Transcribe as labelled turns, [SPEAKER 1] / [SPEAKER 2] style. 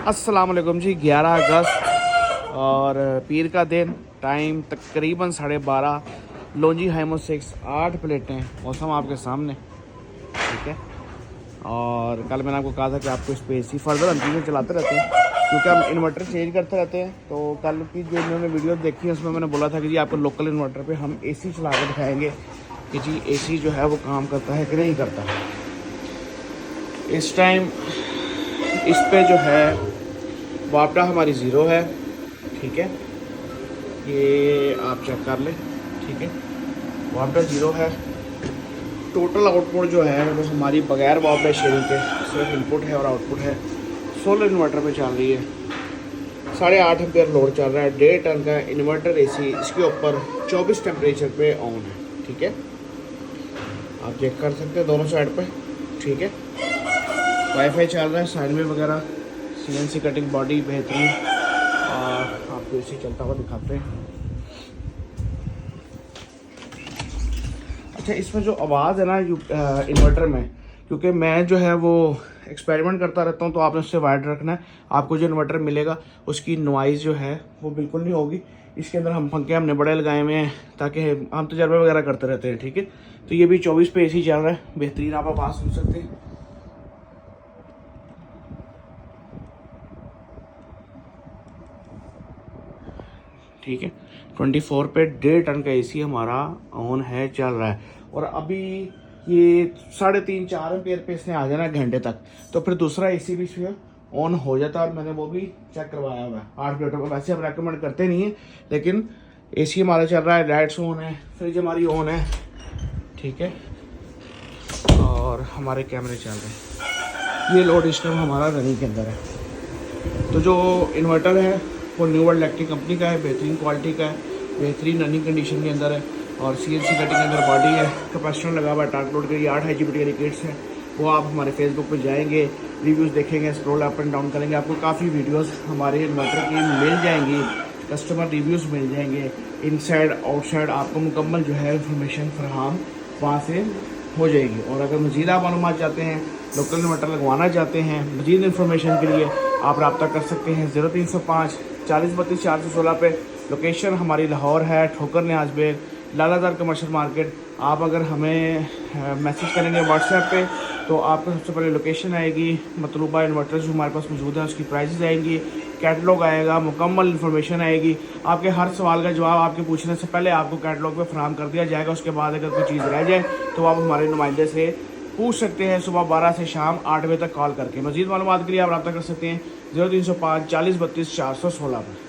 [SPEAKER 1] अस्सलाम वालेकुम जी। 11 अगस्त और पीर का दिन, टाइम तकरीबन 12:30। लोंजी हाइमो 6 8 प्लेटें, मौसम आपके सामने, ठीक है। और कल मैंने आपको कहा था कि आपको इस पे AC फर्दर हम चीज़ें चलाते रहते हैं क्योंकि हम इन्वर्टर चेंज करते रहते हैं। तो कल की जो इन्होंने वीडियो देखी है उसमें मैंने बोला था कि जी आपको लोकल इन्वर्टर पे हम AC चला कर दिखाएँगे कि जी AC जो है वो काम करता है कि नहीं करता है। इस टाइम इस पे जो है वापडा हमारी ज़ीरो है, ठीक है। ये आप चेक कर लें, ठीक है। वापडा ज़ीरो है। टोटल आउटपुट जो है वो हमारी बगैर वापडा शेयरिंग के सिर्फ इनपुट है और आउटपुट है। सोलर इन्वर्टर पे चल रही है। 8.5 एम्पेयर लोड चल रहा है। 1.5 टन का इन्वर्टर AC इसके ऊपर 24 टेम्परेचर पे ऑन है, ठीक है। आप चेक कर सकते हैं दोनों साइड पे, ठीक है। वाईफाई चल रहा है साइड में वगैरह। CNC कटिंग बॉडी बेहतरीन। और आपको इसी चलता हुआ दिखाते हैं। अच्छा, इसमें जो आवाज़ है ना इन्वर्टर में, क्योंकि मैं जो है वो एक्सपेरिमेंट करता रहता हूँ, तो आपने उससे वाइड रखना है। आपको जो इन्वर्टर मिलेगा उसकी नॉइज़ जो है वो बिल्कुल नहीं होगी। इसके अंदर हम पंखे हमने बड़े लगाए हुए हैं ताकि हम तजर्बे वगैरह करते रहते हैं, ठीक है। तो ये भी 24 पे AC चल रहा है, बेहतरीन आप आवाज़ सुन सकते हैं। ठीक है। 24 पे 1.5 टन का AC हमारा ऑन है, चल रहा है। और अभी ये 3.5-4 एम्पेयर पे इसने आ जाना घंटे तक, तो फिर दूसरा AC भी इसमें ऑन हो जाता है। और मैंने वो भी चेक करवाया हुआ है 8 प्लेटों का। वैसे हम रेकमेंड करते नहीं है, लेकिन AC हमारा चल रहा है, लाइट्स ऑन है, फ्रिज हमारी ऑन है, ठीक है। और हमारे कैमरे चल रहे हैं। ये लोड सिस्टम हमारा रनिंग के अंदर है। तो जो इन्वर्टर है वो न्यू वर्ल्ड इलेक्ट्रिक कंपनी का है, बेहतरीन क्वालिटी का है, बेहतरीन रनिंग कंडीशन के अंदर है। और CNC कटिंग के अंदर बॉडी है, कैपेसिटर लगा हुआ है, टार्क लोड के लिए 8 IGBT वाली किट्स हैं। वो आप हमारे फेसबुक पे जाएंगे, रिव्यूज़ देखेंगे, स्क्रॉल अप एंड डाउन करेंगे, आपको काफ़ी वीडियोस हमारे इन्वर्टर की मिल जाएंगी, कस्टमर रिव्यूज़ मिल जाएंगे। इनसाइड आउटसाइड आपको मुकम्मल जो है इंफॉर्मेशन फराहम वहाँ से हो जाएगी। और अगर मज़ीद आप मालूमात चाहते हैं, लोकल इन्वर्टर लगवाना चाहते हैं, मज़ीद इन्फॉर्मेशन के लिए आप रब्ता कर सकते हैं 0305 40 32 416 पे। लोकेशन हमारी लाहौर है, ठोकर न्याज बेग, लालादार कमर्शियल मार्केट। आप अगर हमें मैसेज करेंगे व्हाट्सएप पे तो आपको सबसे पहले लोकेशन आएगी, मतलूबा इन्वर्टर जो हमारे पास मौजूद है उसकी प्राइसेस आएंगी, कैटलॉग आएगा, मुकम्मल इन्फॉर्मेशन आएगी। आपके हर सवाल का जवाब आपके पूछने से पहले आपको कैटलॉग पे फराहम कर दिया जाएगा। उसके बाद अगर कोई चीज़ रह जाए तो आप हमारे नुमाइंदे से पूछ सकते हैं, सुबह 12 से शाम 8 बजे तक कॉल करके। मज़ीद मालूमात के लिए आप रब्ता कर सकते हैं 0305 40 32 416 पर।